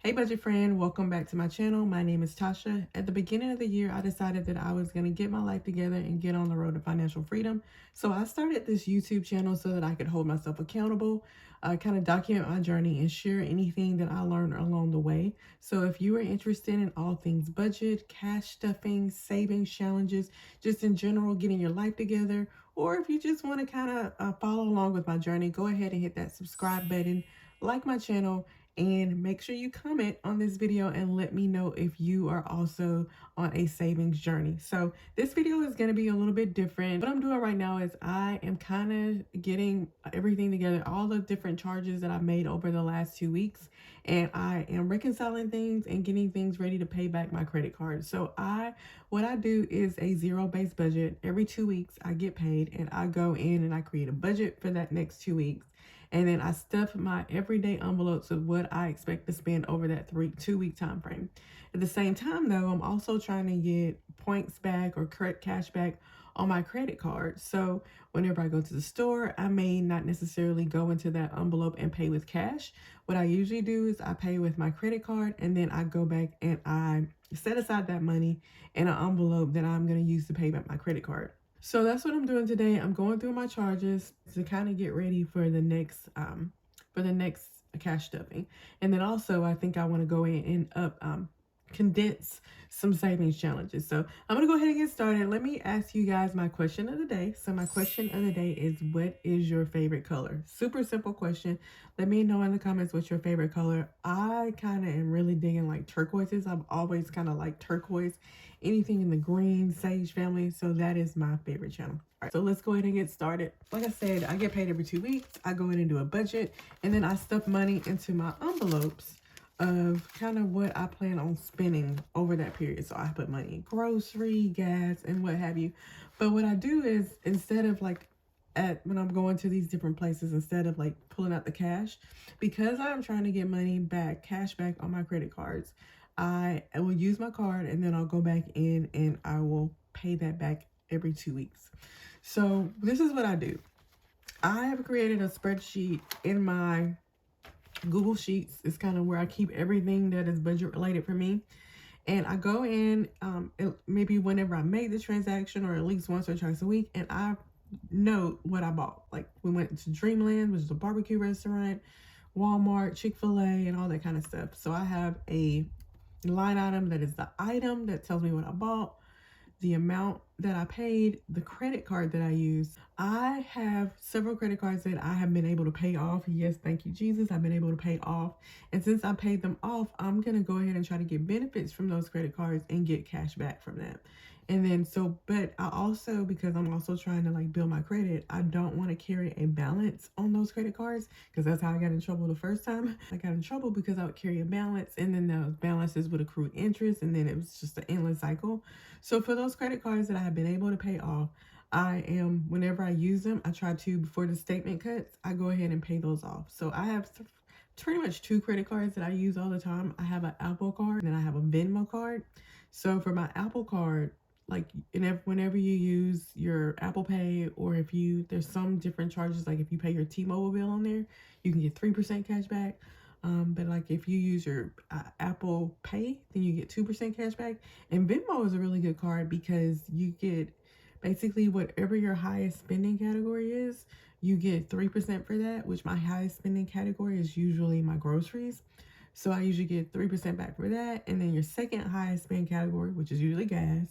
Hey budget friend, welcome back to my channel. My name is Tasha. At the beginning of the year, I decided that I was going to get my life together and get on the road to financial freedom. So I started this YouTube channel so that I could hold myself accountable, kind of document my journey and share anything that I learned along the way. So if you are interested in all things budget, cash stuffing, savings challenges, just in general getting your life together, or if you just want to kind of follow along with my journey, go ahead and hit that subscribe button, like my channel, and make sure you comment on this video and let me know if you are also on a savings journey. So this video is going to be a little bit different. What I'm doing right now is I am kind of getting everything together, all the different charges that I made over the last 2 weeks, and I am reconciling things and getting things ready to pay back my credit card. So what I do is a zero-based budget. Every 2 weeks I get paid and I go in and I create a budget for that next 2 weeks. And then I stuff my everyday envelopes with what I expect to spend over that 2 week time frame. At the same time, though, I'm also trying to get points back or cash back on my credit card. So whenever I go to the store, I may not necessarily go into that envelope and pay with cash. What I usually do is I pay with my credit card, and then I go back and I set aside that money in an envelope that I'm going to use to pay back my credit card. So that's what I'm doing today. I'm going through my charges to kind of get ready for the next cash stuffing. And then also I think I want to go in and condense some savings challenges. So I'm going to go ahead and get started. Let me ask you guys my question of the day. So my question of the day is, what is your favorite color? Super simple question. Let me know in the comments what's your favorite color. I kind of am really digging like turquoises. I've always kind of liked turquoise, anything in the green sage family. So that is my favorite channel. All right, so let's go ahead and get started. Like I said, I get paid every 2 weeks. I go in and do a budget, and then I stuff money into my envelopes of kind of what I plan on spending over that period. So I put money in grocery, gas, and what have you. But what I do is, instead of like when I'm going to these different places, instead of like pulling out the cash, because I'm trying to get money back, cash back on my credit cards, I will use my card, and then I'll go back in and I will pay that back every 2 weeks. So this is what I do. I have created a spreadsheet in my Google Sheets. Is kind of where I keep everything that is budget related for me. And I go in maybe whenever I make the transaction, or at least once or twice a week, and I note what I bought. Like we went to Dreamland, which is a barbecue restaurant, Walmart, Chick-fil-A, and all that kind of stuff. So I have a line item that is the item that tells me what I bought, the amount that I paid, the credit card that I used. I have several credit cards that I have been able to pay off. Yes, thank you, Jesus. I've been able to pay off. And since I paid them off, I'm going to go ahead and try to get benefits from those credit cards and get cash back from that. And then but I also, because I'm also trying to like build my credit, I don't want to carry a balance on those credit cards, because that's how I got in trouble the first time. I got in trouble because I would carry a balance, and then those balances would accrue interest, and then it was just an endless cycle. So for those credit cards that I have been able to pay off, whenever I use them, I try to, before the statement cuts, I go ahead and pay those off. So I have pretty much 2 credit cards that I use all the time. I have an Apple card, and then I have a Venmo card. So for my Apple card, like whenever you use your Apple Pay, or there's some different charges, like if you pay your T-Mobile bill on there, you can get 3% cash back. But like if you use your Apple Pay, then you get 2% cash back. And Venmo is a really good card because you get basically whatever your highest spending category is, you get 3% for that, which my highest spending category is usually my groceries. So I usually get 3% back for that. And then your second highest spend category, which is usually gas,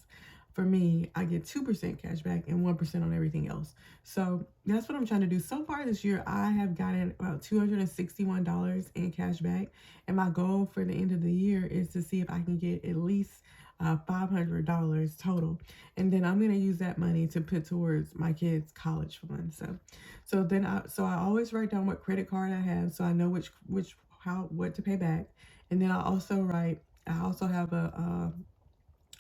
for me, I get 2% cash back and 1% on everything else. So that's what I'm trying to do. So far this year, I have gotten about $261 in cash back. And my goal for the end of the year is to see if I can get at least $500 total. And then I'm going to use that money to put towards my kids' college fund. So I always write down what credit card I have, so I know what to pay back. And then I also have a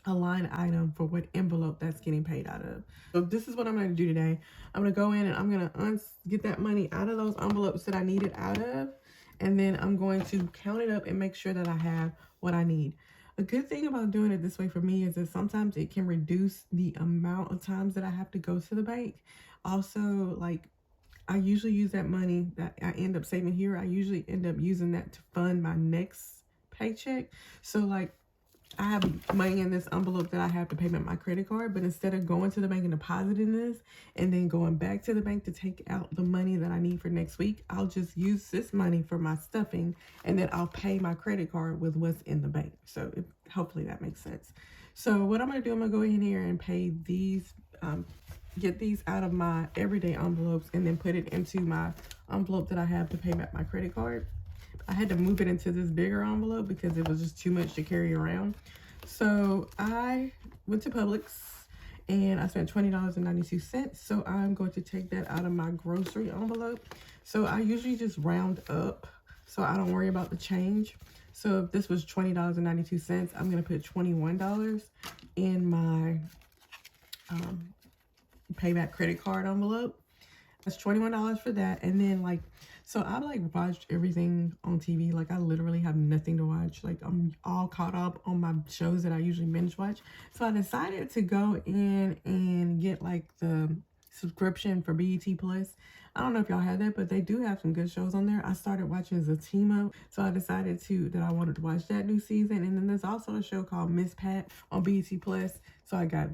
line item for what envelope that's getting paid out of. So this is what I'm going to do today. I'm going to go in and I'm going to get that money out of those envelopes that I need it out of. And then I'm going to count it up and make sure that I have what I need. A good thing about doing it this way for me is that sometimes it can reduce the amount of times that I have to go to the bank. Also, like, I usually use that money that I end up saving here. I usually end up using that to fund my next paycheck. So like I have money in this envelope that I have to pay my credit card, but instead of going to the bank and depositing this and then going back to the bank to take out the money that I need for next week, I'll just use this money for my stuffing, and then I'll pay my credit card with what's in the bank. So hopefully that makes sense. So what I'm going to do, I'm going to go in here and pay these, get these out of my everyday envelopes and then put it into my envelope that I have to pay back my credit card. I had to move it into this bigger envelope because it was just too much to carry around. So I went to Publix and I spent $20.92. So I'm going to take that out of my grocery envelope. So I usually just round up so I don't worry about the change. So if this was $20.92, I'm going to put $21 in my payback credit card envelope. That's $21 for that. And then like, so I like watched everything on TV. Like I literally have nothing to watch. Like I'm all caught up on my shows that I usually binge watch. So I decided to go in and get like the subscription for BET Plus. I don't know if y'all had that, but they do have some good shows on there. I started watching Zatima, so I decided that I wanted to watch that new season. And then there's also a show called Miss Pat on BET Plus. So I got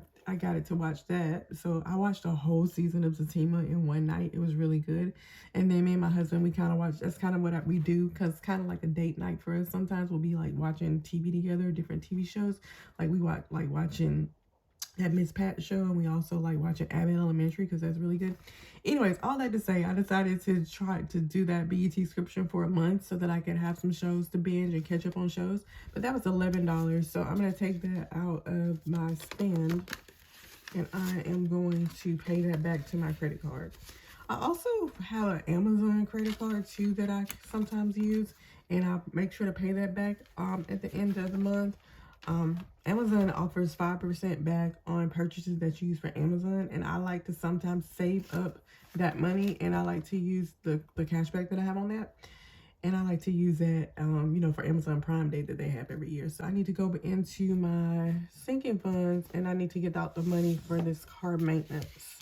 it to watch that. So I watched a whole season of Zatima in one night. It was really good. And then me and my husband, we kind of watch, that's kind of what we do, because kind of like a date night for us. Sometimes we'll be like watching TV together, different TV shows. Like we watch, like watching that Miss Pat show, and we also like watching Abbott Elementary because that's really good. Anyways, all that to say, I decided to try to do that BET subscription for a month so that I could have some shows to binge and catch up on shows. But that was $11. So I'm going to take that out of my spend, and I am going to pay that back to my credit card. I also have an Amazon credit card too that I sometimes use, and I make sure to pay that back at the end of the month. Amazon offers 5% back on purchases that you use for Amazon, and I like to sometimes save up that money, and I like to use the cashback that I have on that. And I like to use that, you know, for Amazon Prime Day that they have every year. So I need to go into my sinking funds, and I need to get out the money for this car maintenance.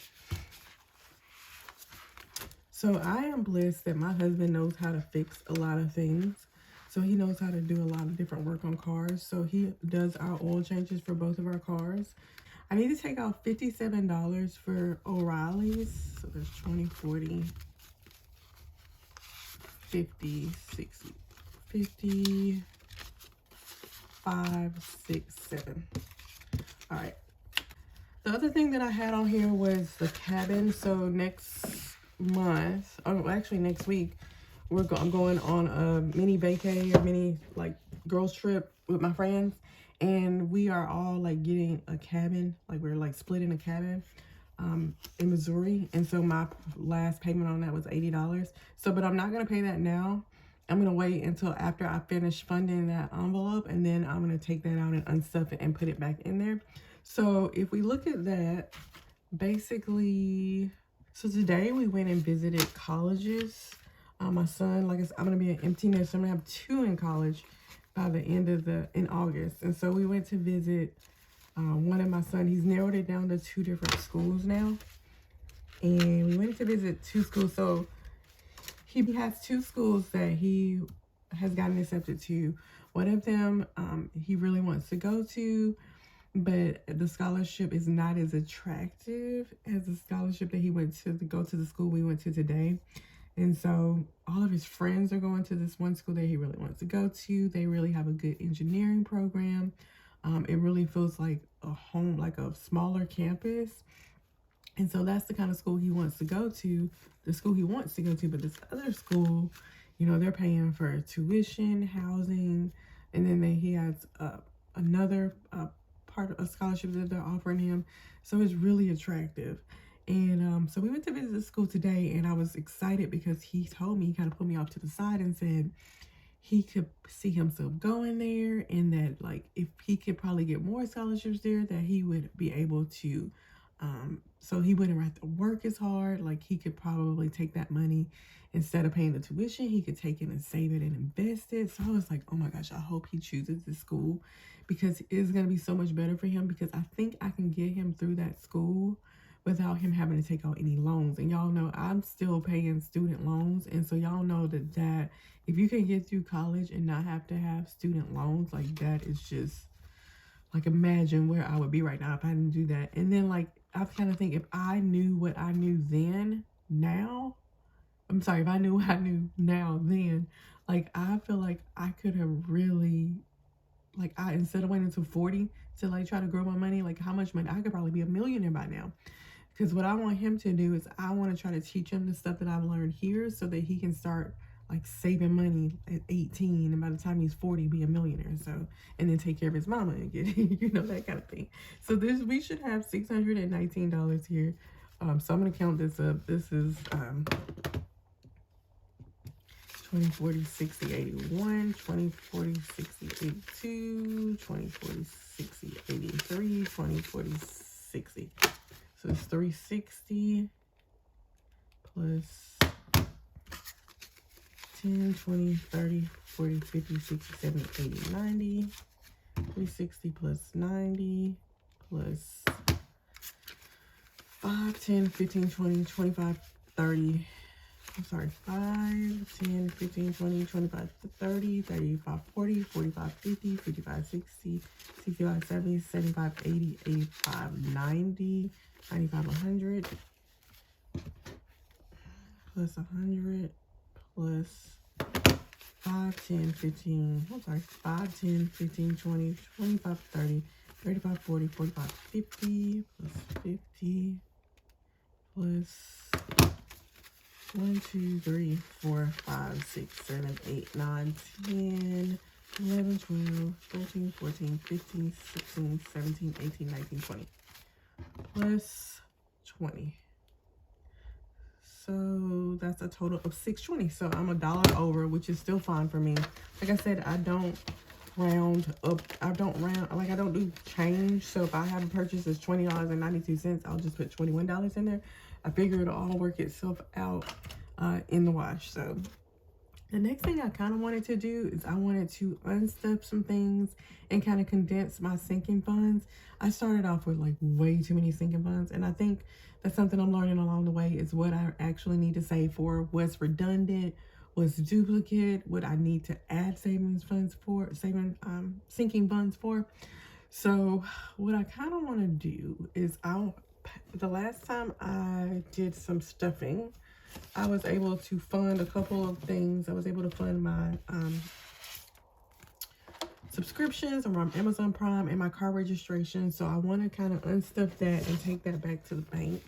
So I am blessed that my husband knows how to fix a lot of things. So he knows how to do a lot of different work on cars. So he does our oil changes for both of our cars. I need to take out $57 for O'Reilly's. So there's 20, 40, 50, 60, 50, 5, 6, 7. All right. The other thing that I had on here was the cabin. So next month, oh, actually next week, I'm going on a mini vacay or mini like girls trip with my friends, and we are all like getting a cabin. Like we're like splitting a cabin in Missouri, and so my last payment on that was $80. So, but I'm not gonna pay that now. I'm gonna wait until after I finish funding that envelope, and then I'm gonna take that out and unstuff it and put it back in there. So if we look at that, basically, so today we went and visited colleges. My son, like I said, I'm going to be an empty nest. So I'm going to have 2 in college by the end of in August. And so we went to visit one of my son. He's narrowed it down to 2 different schools now. And we went to visit 2 schools. So he has 2 schools that he has gotten accepted to. One of them he really wants to go to, but the scholarship is not as attractive as the scholarship that he went to go to the school we went to today. And so all of his friends are going to this one school that he really wants to go to. They really have a good engineering program. It really feels like a home, like a smaller campus. And so that's the kind of school he wants to go to, the school he wants to go to. But this other school, you know, they're paying for tuition, housing, and then he has another part of a scholarship that they're offering him. So it's really attractive. And so we went to visit the school today, and I was excited because he told me, he kind of put me off to the side and said he could see himself going there, and that like if he could probably get more scholarships there, that he would be able to, so he wouldn't have to work as hard. Like he could probably take that money, instead of paying the tuition, he could take it and save it and invest it. So I was like, oh my gosh, I hope he chooses this school, because it's going to be so much better for him, because I think I can get him through that school without him having to take out any loans. And y'all know I'm still paying student loans. And so y'all know that if you can get through college and not have to have student loans, like that is just like, imagine where I would be right now if I didn't do that. And then like I kind of think if I knew what I knew then, now, I'm sorry, if I knew what I knew now then, like I feel like I could have really, like, I, instead of waiting until 40 to like try to grow my money, like how much money, I could probably be a millionaire by now. Because what I want him to do is I want to try to teach him the stuff that I've learned here so that he can start like saving money at 18, and by the time he's 40 be a millionaire. So, and then take care of his mama and get that kind of thing. So this, we should have $619 here. So I'm gonna count this up. This is 20, 40, 60, 81, 20, 40, 60, 82, 20, 40, 60, 83, 20, 40, 60. So it's 360 plus 10, 20, 30, 40, 50, 60, 70, 80, 90. 360 plus 90 plus 5, 10, 15, 20, 25, 30. I'm sorry, 5, 10, 15, 20, 25, 30, 35, 40, 45, 50, 55, 60, 65, 70, 75, 80, 85, 90, 95, 100, plus 100, plus 5, 10, 15, I'm sorry, 5, 10, 15, 20, 25, 30, 35, 40, 45, 50, plus 50, plus 1, 2, 3, 4, 5, 6, 7, 8, 9, 10, 11, 12, 13, 14, 15, 16, 17, 18, 19, 20. Plus 20. So that's a total of $620. So I'm $1 over, which is still fine for me. Like I said, I don't round up. I don't do change. So if I have a purchase that's $20.92, I'll just put $21 in there. I figure it'll all work itself out in the wash. So the next thing I kind of wanted to do is I wanted to unstuff some things and kind of condense my sinking funds. I started off with like way too many sinking funds, and I think that's something I'm learning along the way is what I actually need to save for, what's redundant, what's duplicate, what I need to add sinking funds for. So what I kind of want to do is the last time I did some stuffing, I was able to fund a couple of things. I was able to fund my subscriptions on Amazon Prime and my car registration. So I want to kind of unstuff that and take that back to the bank.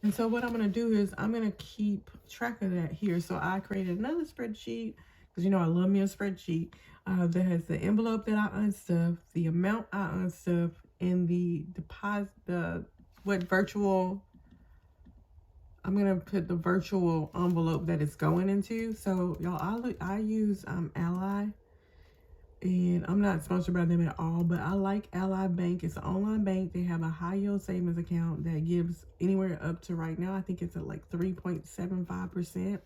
And so what I'm going to do is I'm going to keep track of that here. So I created another spreadsheet because, I love me a spreadsheet that has the envelope that I unstuffed, the amount I unstuffed, and the deposit, I'm going to put the virtual envelope that it's going into. So y'all, I use Ally, and I'm not sponsored by them at all, but I like Ally Bank. It's an online bank. They have a high yield savings account that gives anywhere up to, right now, I think it's at like 3.75%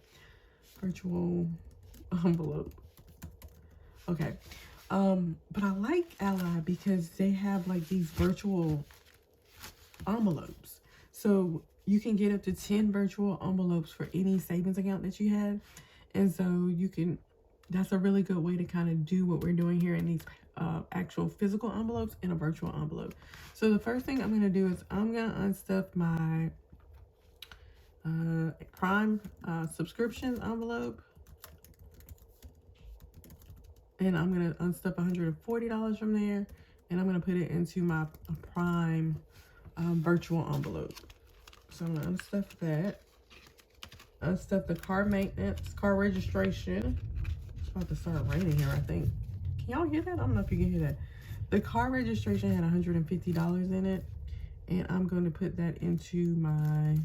virtual envelope. Okay. But I like Ally because they have like these virtual envelopes. So you can get up to 10 virtual envelopes for any savings account that you have. And so that's a really good way to kind of do what we're doing here in these actual physical envelopes in a virtual envelope. So the first thing I'm going to do is I'm going to unstuff my Prime subscription envelope. And I'm going to unstuff $140 from there. And I'm going to put it into my Prime virtual envelope. So I'm going to unstuff that. Unstuff the car maintenance, car registration. It's about to start raining here, I think. Can y'all hear that? I don't know if you can hear that. The car registration had $150 in it. And I'm going to put that into my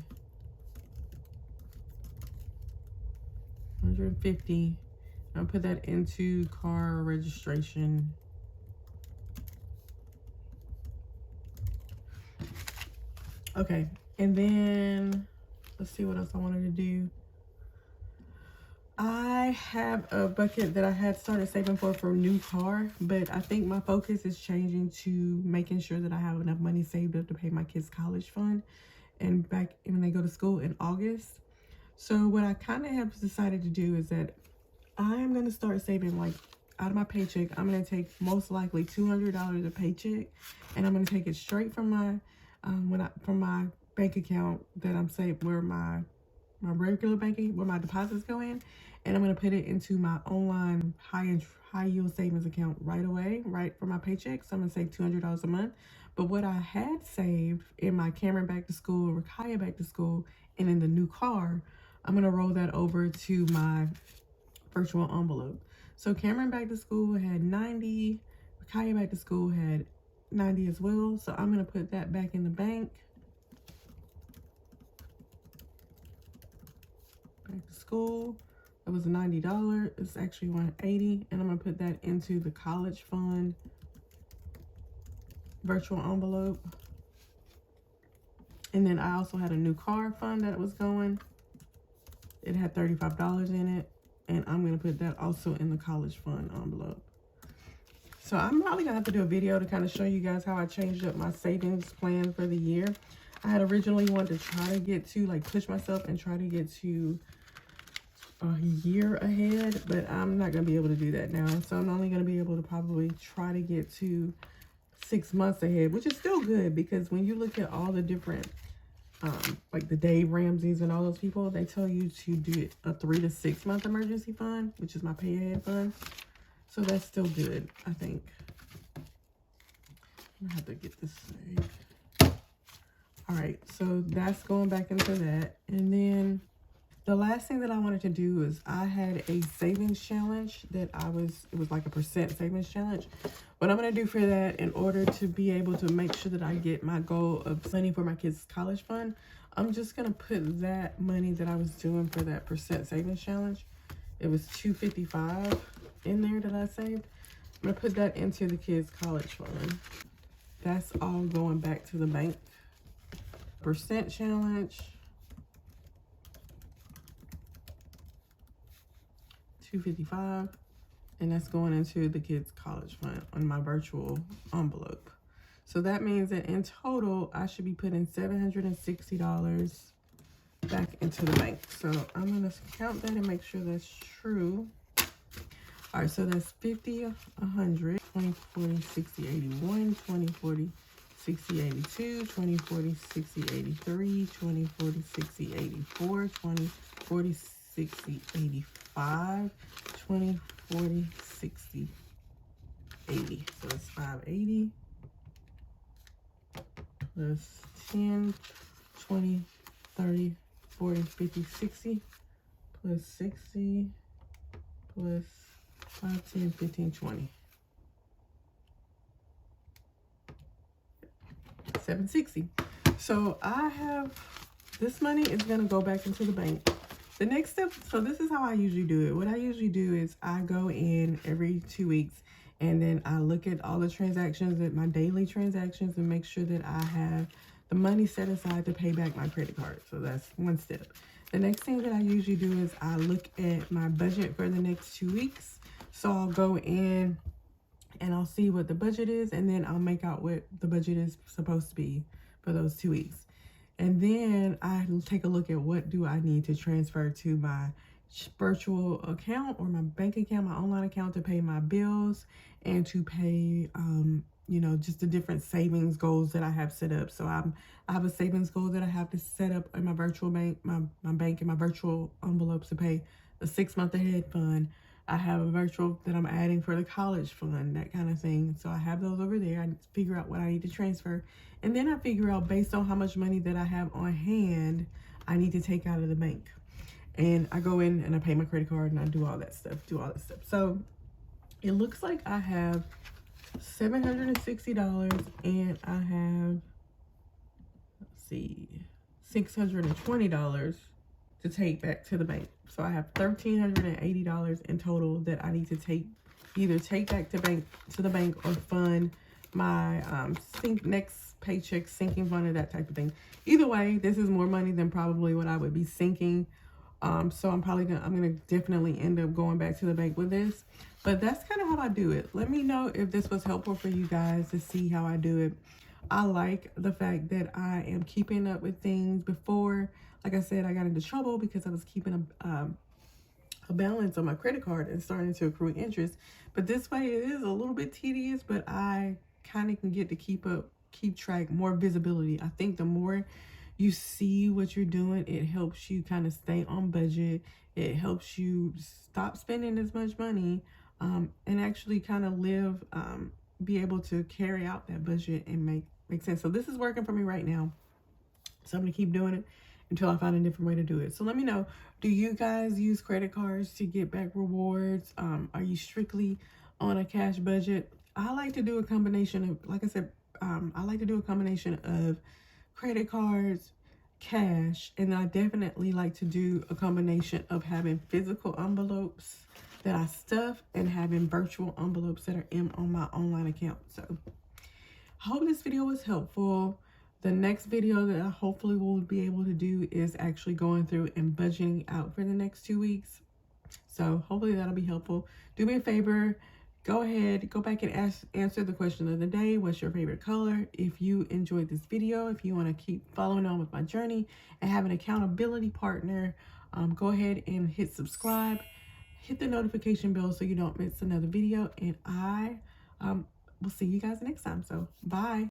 150. I'll put that into car registration. Okay, and then let's see what else I wanted to do. I have a bucket that I had started saving for a new car, but I think my focus is changing to making sure that I have enough money saved up to pay my kids' college fund. and back when they go to school in August. So what I kind of have decided to do is that I am going to start saving, like, out of my paycheck. I'm going to take most likely $200 a paycheck, and I'm going to take it straight from my from my bank account that I'm saved, where my regular banking, where my deposits go in, and I'm going to put it into my online high yield savings account right away, right from my paycheck. So I'm going to save $200 a month. But what I had saved in my Cameron back to school, Rakaya back to school, and in the new car, I'm going to roll that over to my virtual envelope. So Cameron back to school had 90, Rakaya back to school had 90 as well. So I'm going to put that back in the bank. Back to school, it was $90. It's actually $180, and I'm going to put that into the college fund virtual envelope. And then I also had a new car fund that was going. It had $35 in it, and I'm going to put that also in the college fund envelope. So I'm probably going to have to do a video to kind of show you guys how I changed up my savings plan for the year. I had originally wanted to try to get to, like, push myself and try to get to a year ahead, but I'm not going to be able to do that now. So I'm only going to be able to probably try to get to 6 months ahead, which is still good, because when you look at all the different like the Dave Ramsey's and all those people, they tell you to do a 3 to 6 month emergency fund, which is my pay ahead fund. So that's still good, I think. I'm gonna have to get this saved. All right, so that's going back into that. And then the last thing that I wanted to do is I had a savings challenge that it was like a percent savings challenge. What I'm going to do for that, in order to be able to make sure that I get my goal of money for my kids' college fund, I'm just going to put that money that I was doing for that percent savings challenge. It was $255 in there that I saved. I'm going to put that into the kids' college fund. That's all going back to the bank. Percent challenge. $255, and that's going into the kids' college fund on my virtual envelope. So that means that in total, I should be putting $760 back into the bank. So I'm going to count that and make sure that's true. All right, so that's 50, 100, 20, 40, 60, 81, 20, 40, 60, 82, 20, 40, 60, 83, 20, 40, 60, 84, 20, 40, 60, 85, 20, 40, 60, 80. So it's 580 plus 10, 20, 30, 40, 50, 60 plus 60 plus 5, 10, 15, 20. 760. So I have, this money is going to go back into the bank. The next step, so this is how I usually do it. What I usually do is I go in every 2 weeks, and then I look at all the transactions, at my daily transactions, and make sure that I have the money set aside to pay back my credit card. So that's one step. The next thing that I usually do is I look at my budget for the next 2 weeks. So I'll go in and I'll see what the budget is, and then I'll make out what the budget is supposed to be for those 2 weeks. And then I take a look at what do I need to transfer to my virtual account or my bank account, my online account, to pay my bills and to pay, you know, just the different savings goals that I have set up. So I have a savings goal that I have to set up in my virtual bank, my bank and my virtual envelopes to pay the 6 month ahead fund. I have a virtual that I'm adding for the college fund, that kind of thing. So I have those over there. I figure out what I need to transfer. And then I figure out, based on how much money that I have on hand, I need to take out of the bank. And I go in and I pay my credit card and I do all that stuff, So it looks like I have $760 and I have, let's see, $620 to take back to the bank. So I have $1,380 in total that I need to either take back to the bank or fund my next paycheck sinking fund or that type of thing. Either way, this is more money than probably what I would be sinking. So I'm gonna definitely end up going back to the bank with this. But that's kind of how I do it. Let me know if this was helpful for you guys to see how I do it. I like the fact that I am keeping up with things. Before, like I said, I got into trouble because I was keeping a balance on my credit card and starting to accrue interest. But this way it is a little bit tedious, but I kind of can get to keep track, more visibility. I think the more you see what you're doing, it helps you kind of stay on budget. It helps you stop spending as much money, and actually kind of live, be able to carry out that budget and make sense. So this is working for me right now. So I'm gonna keep doing it until I find a different way to do it. So let me know, do you guys use credit cards to get back rewards? Are you strictly on a cash budget? I like to do a combination of, like I said, I like to do a combination of credit cards, cash, and I definitely like to do a combination of having physical envelopes that I stuff and having virtual envelopes that are on my online account. So I hope this video was helpful. The next video that I hopefully will be able to do is actually going through and budgeting out for the next 2 weeks. So hopefully that'll be helpful. Do me a favor, go ahead, go back and answer the question of the day. What's your favorite color? If you enjoyed this video, if you want to keep following on with my journey and have an accountability partner, go ahead and hit subscribe, hit the notification bell so you don't miss another video. And I will see you guys next time. So bye.